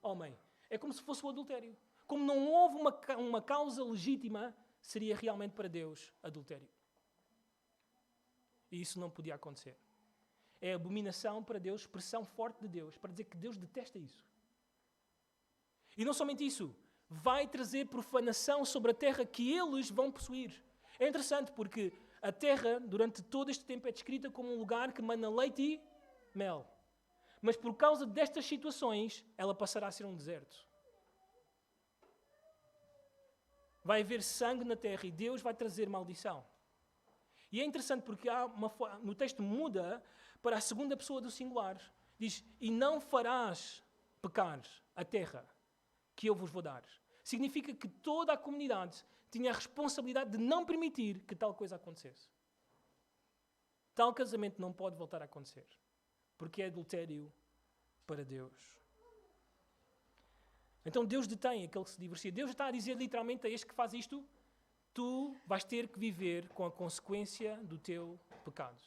homem. É como se fosse um adultério. Como não houve uma causa legítima, seria realmente para Deus adultério. E isso não podia acontecer. É abominação para Deus, expressão forte de Deus, para dizer que Deus detesta isso. E não somente isso, vai trazer profanação sobre a terra que eles vão possuir. É interessante porque a terra, durante todo este tempo, é descrita como um lugar que mana leite e mel. Mas por causa destas situações, ela passará a ser um deserto. Vai haver sangue na terra e Deus vai trazer maldição. E é interessante porque no texto muda para a segunda pessoa do singular. Diz, e não farás pecar a terra que eu vos vou dar. Significa que toda a comunidade tinha a responsabilidade de não permitir que tal coisa acontecesse. Tal casamento não pode voltar a acontecer, porque é adultério para Deus. Então Deus detém aquele que se divorcia. Deus está a dizer literalmente a este que faz isto, tu vais ter que viver com a consequência do teu pecado.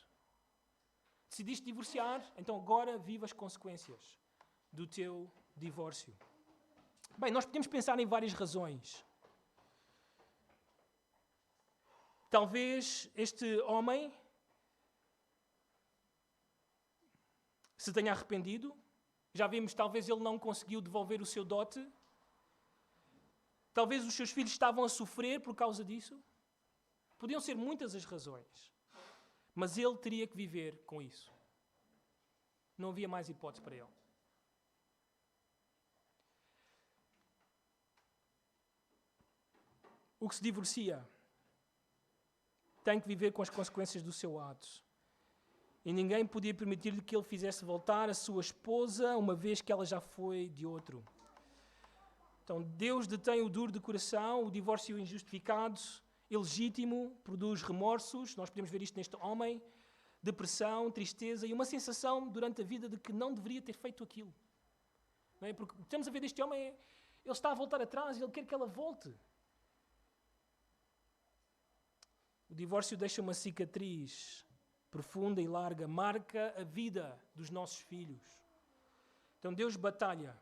Decidiste divorciar, então agora viva as consequências do teu divórcio. Bem, nós podemos pensar em várias razões. Talvez este homem se tenha arrependido. Já vimos, talvez ele não conseguiu devolver o seu dote. Talvez os seus filhos estavam a sofrer por causa disso. Podiam ser muitas as razões. Mas ele teria que viver com isso. Não havia mais hipótese para ele. O que se divorcia tem que viver com as consequências do seu ato. E ninguém podia permitir-lhe que ele fizesse voltar a sua esposa, uma vez que ela já foi de outro. Então, Deus detém o duro de coração, o divórcio injustificado, ilegítimo, produz remorsos, nós podemos ver isto neste homem, depressão, tristeza e uma sensação durante a vida de que não deveria ter feito aquilo. Não é? Porque o que estamos a ver deste homem é, ele está a voltar atrás e ele quer que ela volte. O divórcio deixa uma cicatriz profunda e larga, marca a vida dos nossos filhos. Então Deus batalha,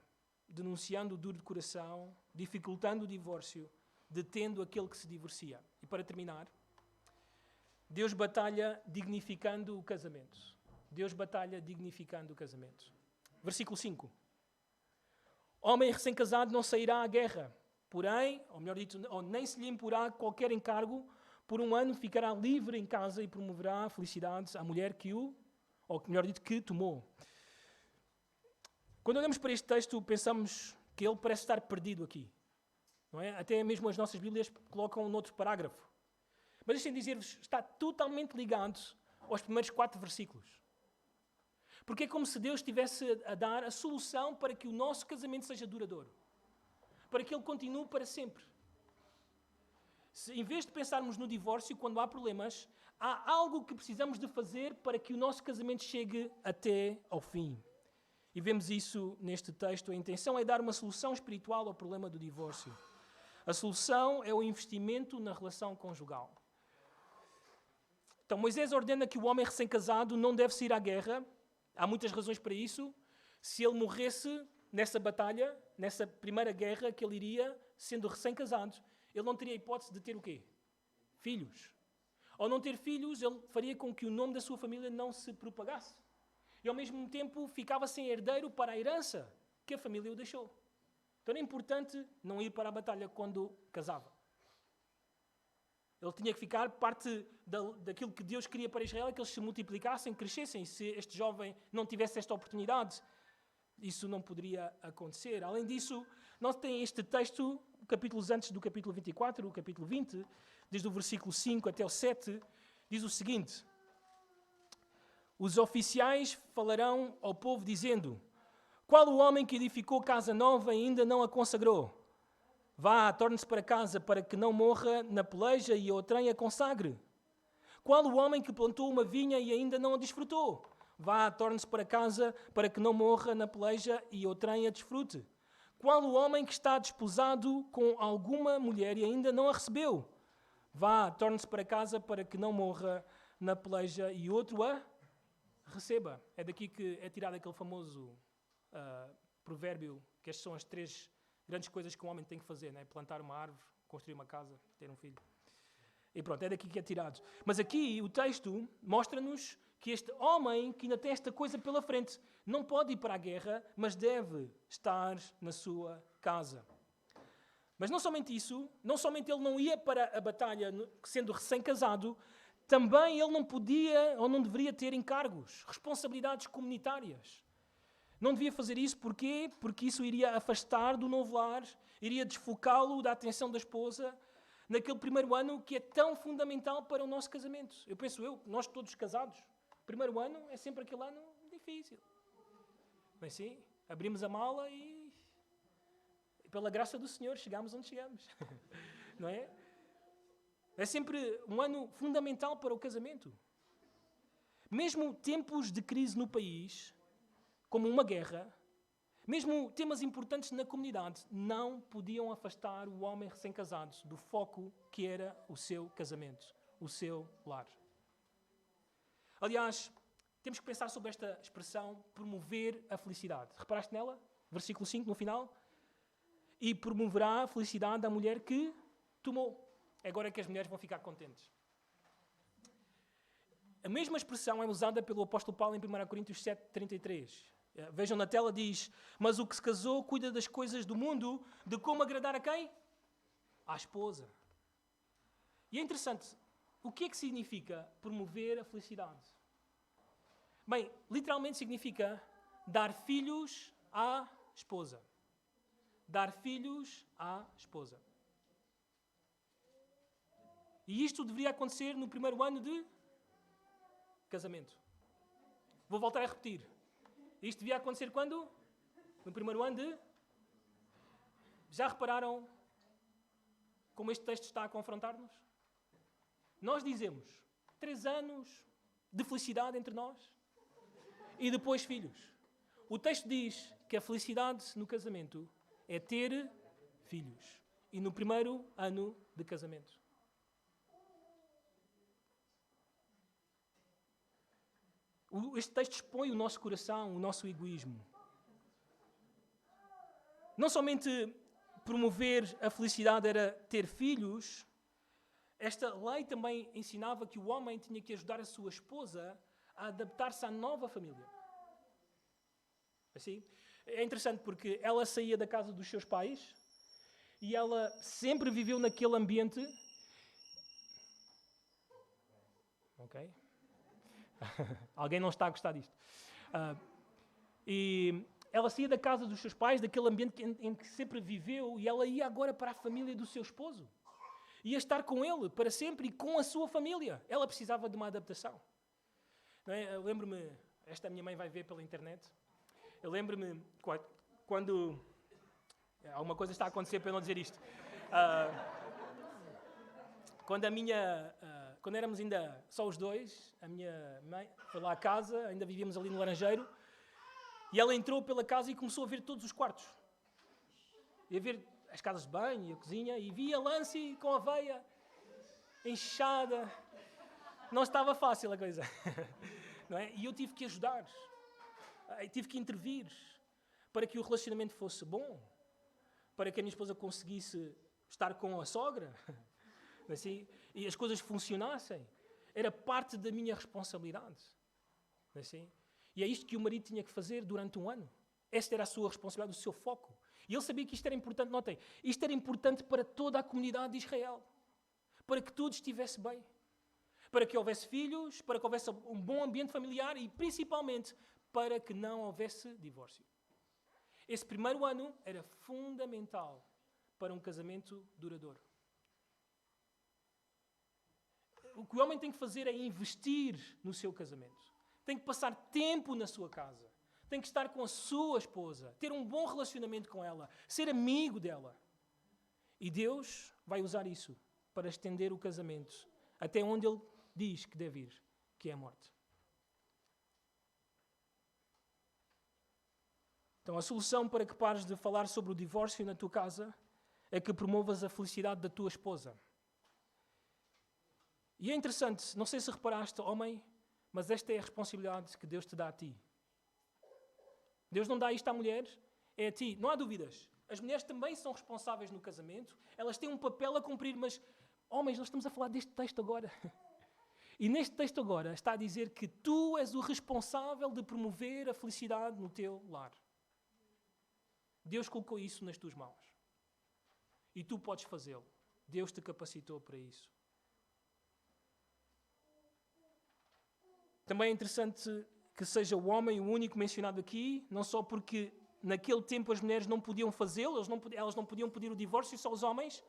denunciando o duro de coração, dificultando o divórcio, detendo aquele que se divorcia. E para terminar, Deus batalha dignificando o casamento. Deus batalha dignificando o casamento. Versículo 5. Homem recém-casado não sairá à guerra, porém, ou melhor dito, nem se lhe imporá qualquer encargo. Por um ano ficará livre em casa e promoverá felicidades à mulher que que tomou. Quando olhamos para este texto, pensamos que ele parece estar perdido aqui. Não é? Até mesmo as nossas Bíblias colocam noutro parágrafo. Mas deixem dizer-vos, está totalmente ligado aos primeiros 4 versículos. Porque é como se Deus estivesse a dar a solução para que o nosso casamento seja duradouro. Para que ele continue para sempre. Em vez de pensarmos no divórcio, quando há problemas, há algo que precisamos de fazer para que o nosso casamento chegue até ao fim. E vemos isso neste texto. A intenção é dar uma solução espiritual ao problema do divórcio. A solução é o investimento na relação conjugal. Então, Moisés ordena que o homem recém-casado não deve sair à guerra. Há muitas razões para isso. Se ele morresse nessa batalha, nessa primeira guerra que ele iria, sendo recém-casado, ele não teria hipótese de ter o quê? Filhos. Ao não ter filhos, ele faria com que o nome da sua família não se propagasse. E ao mesmo tempo ficava sem herdeiro para a herança que a família o deixou. Então era importante não ir para a batalha quando casava. Ele tinha que ficar parte daquilo que Deus queria para Israel, é que eles se multiplicassem, crescessem. Se este jovem não tivesse esta oportunidade, isso não poderia acontecer. Além disso, nós temos este texto, capítulos antes do capítulo 24, o capítulo 20, desde o versículo 5 até o 7, diz o seguinte: os oficiais falarão ao povo dizendo: qual o homem que edificou casa nova e ainda não a consagrou? Vá, torne-se para casa para que não morra na peleja e outrem a consagre. Qual o homem que plantou uma vinha e ainda não a desfrutou? Vá, torne-se para casa para que não morra na peleja e outrem a desfrute. Qual o homem que está desposado com alguma mulher e ainda não a recebeu? Vá, torne-se para casa para que não morra na peleja e outro a receba. É daqui que é tirado aquele famoso provérbio, que estas são as 3 grandes coisas que um homem tem que fazer, né? Plantar uma árvore, construir uma casa, ter um filho. E pronto, é daqui que é tirado. Mas aqui o texto mostra-nos que este homem, que ainda tem esta coisa pela frente, não pode ir para a guerra, mas deve estar na sua casa. Mas não somente isso, não somente ele não ia para a batalha sendo recém-casado, também ele não podia ou não deveria ter encargos, responsabilidades comunitárias. Não devia fazer isso, porquê? Porque isso iria afastar do novo lar, iria desfocá-lo da atenção da esposa, naquele primeiro ano que é tão fundamental para o nosso casamento. Eu penso, nós todos casados, o primeiro ano é sempre aquele ano difícil. Bem, sim, abrimos a mala e pela graça do Senhor chegamos onde chegamos. Não é? É sempre um ano fundamental para o casamento. Mesmo tempos de crise no país, como uma guerra, mesmo temas importantes na comunidade, não podiam afastar o homem recém-casado do foco que era o seu casamento, o seu lar. Aliás, temos que pensar sobre esta expressão, promover a felicidade. Reparaste nela? Versículo 5, no final. E promoverá a felicidade da mulher que tomou. É agora que as mulheres vão ficar contentes. A mesma expressão é usada pelo apóstolo Paulo em 1 Coríntios 7:33. Vejam na tela, diz: mas o que se casou cuida das coisas do mundo, de como agradar a quem? À esposa. E é interessante, o que é que significa promover a felicidade? Bem, literalmente significa dar filhos à esposa. Dar filhos à esposa. E isto deveria acontecer no primeiro ano de casamento. Vou voltar a repetir. Isto devia acontecer quando? No primeiro ano de... Já repararam como este texto está a confrontar-nos? Nós dizemos 3 anos de felicidade entre nós e depois filhos. O texto diz que a felicidade no casamento é ter filhos. E no primeiro ano de casamento. Este texto expõe o nosso coração, o nosso egoísmo. Não somente promover a felicidade era ter filhos, esta lei também ensinava que o homem tinha que ajudar a sua esposa a adaptar-se à nova família. Assim? É interessante porque ela saía da casa dos seus pais e ela sempre viveu naquele ambiente. Ok? Alguém não está a gostar disto. E ela saía da casa dos seus pais, daquele ambiente em que sempre viveu, e ela ia agora para a família do seu esposo. Ia estar com ele para sempre e com a sua família. Ela precisava de uma adaptação. Não é? Eu lembro-me, esta a minha mãe vai ver pela internet, eu lembro-me quando... Alguma coisa está a acontecer para eu não dizer isto. Quando éramos ainda só os dois, a minha mãe foi lá à casa, ainda vivíamos ali no Laranjeiro, e ela entrou pela casa e começou a ver todos os quartos. Ia ver as casas de banho e a cozinha, e via lance com aveia, enxada. Não estava fácil a coisa. Não é? E eu tive que ajudar, tive que intervir para que o relacionamento fosse bom, para que a minha esposa conseguisse estar com a sogra, assim, e as coisas funcionassem. Era parte da minha responsabilidade. Assim. E é isto que o marido tinha que fazer durante um ano. Esta era a sua responsabilidade, o seu foco. E ele sabia que isto era importante. Notem, isto era importante para toda a comunidade de Israel. Para que tudo estivesse bem. Para que houvesse filhos, para que houvesse um bom ambiente familiar e, principalmente, para que não houvesse divórcio. Esse primeiro ano era fundamental para um casamento duradouro. O que o homem tem que fazer é investir no seu casamento. Tem que passar tempo na sua casa. Tem que estar com a sua esposa. Ter um bom relacionamento com ela. Ser amigo dela. E Deus vai usar isso para estender o casamento até onde Ele diz que deve ir, que é a morte. Então, a solução para que pares de falar sobre o divórcio na tua casa é que promovas a felicidade da tua esposa. E é interessante, não sei se reparaste, homem, mas esta é a responsabilidade que Deus te dá a ti. Deus não dá isto à mulher, é a ti. Não há dúvidas. As mulheres também são responsáveis no casamento, elas têm um papel a cumprir, mas, homens, nós estamos a falar deste texto agora. E neste texto agora está a dizer que tu és o responsável de promover a felicidade no teu lar. Deus colocou isso nas tuas mãos. E tu podes fazê-lo. Deus te capacitou para isso. Também é interessante que seja o homem o único mencionado aqui, não só porque naquele tempo as mulheres não podiam fazê-lo, elas não podiam pedir o divórcio, só os homens,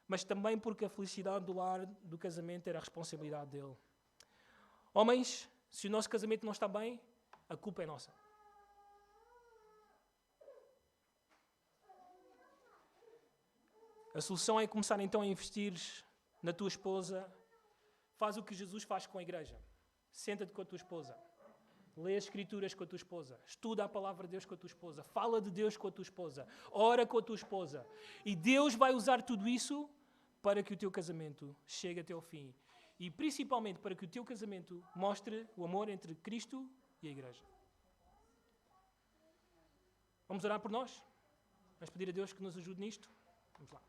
mas também porque a felicidade do lar, do casamento, era a responsabilidade dele. Homens, se o nosso casamento não está bem, a culpa é nossa. A solução é começar então a investir na tua esposa. Faz o que Jesus faz com a igreja. Senta-te com a tua esposa. Lê as escrituras com a tua esposa. Estuda a palavra de Deus com a tua esposa. Fala de Deus com a tua esposa. Ora com a tua esposa. E Deus vai usar tudo isso para que o teu casamento chegue até ao fim. E principalmente para que o teu casamento mostre o amor entre Cristo e a igreja. Vamos orar por nós? Vamos pedir a Deus que nos ajude nisto? Vamos lá.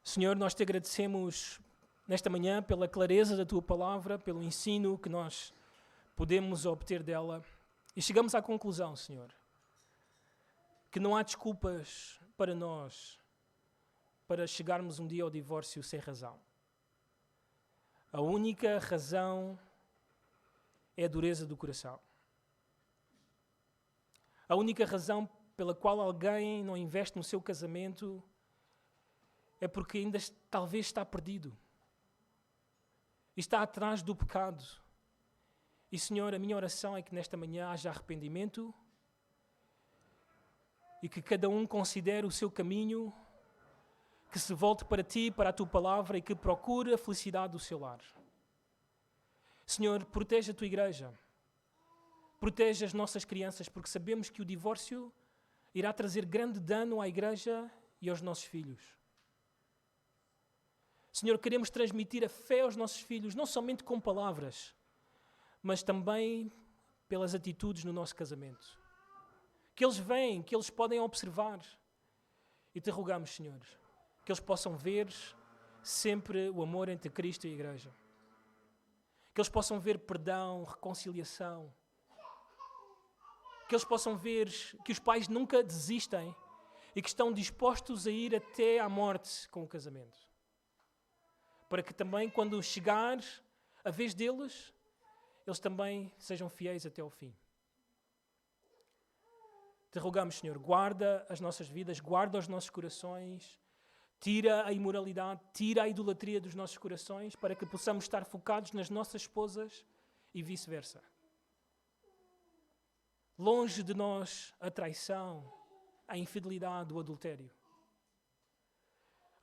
Senhor, nós te agradecemos nesta manhã pela clareza da tua palavra, pelo ensino que nós podemos obter dela. E chegamos à conclusão, Senhor, que não há desculpas para nós para chegarmos um dia ao divórcio sem razão. A única razão é a dureza do coração. A única razão pela qual alguém não investe no seu casamento é porque ainda talvez está perdido. E está atrás do pecado. E, Senhor, a minha oração é que nesta manhã haja arrependimento e que cada um considere o seu caminho, que se volte para Ti, para a Tua palavra e que procure a felicidade do seu lar. Senhor, protege a Tua igreja. Protege as nossas crianças, porque sabemos que o divórcio irá trazer grande dano à igreja e aos nossos filhos. Senhor, queremos transmitir a fé aos nossos filhos, não somente com palavras, mas também pelas atitudes no nosso casamento. Que eles veem, que eles podem observar. E te rogamos, Senhor, que eles possam ver sempre o amor entre Cristo e a igreja. Que eles possam ver perdão, reconciliação. Que eles possam ver que os pais nunca desistem e que estão dispostos a ir até à morte com o casamento. Para que também, quando chegar a vez deles, eles também sejam fiéis até ao fim. Te rogamos, Senhor, guarda as nossas vidas, guarda os nossos corações, tira a imoralidade, tira a idolatria dos nossos corações para que possamos estar focados nas nossas esposas e vice-versa. Longe de nós a traição, a infidelidade, o adultério.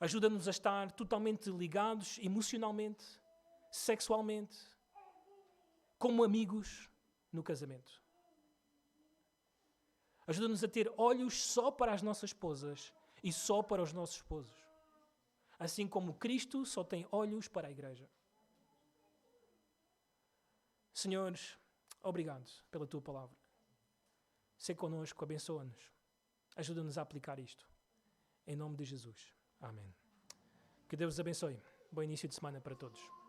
Ajuda-nos a estar totalmente ligados emocionalmente, sexualmente, como amigos no casamento. Ajuda-nos a ter olhos só para as nossas esposas e só para os nossos esposos. Assim como Cristo só tem olhos para a igreja. Senhor, obrigado pela tua palavra. Sê connosco, abençoa-nos. Ajuda-nos a aplicar isto. Em nome de Jesus. Amém. Que Deus os abençoe. Bom início de semana para todos.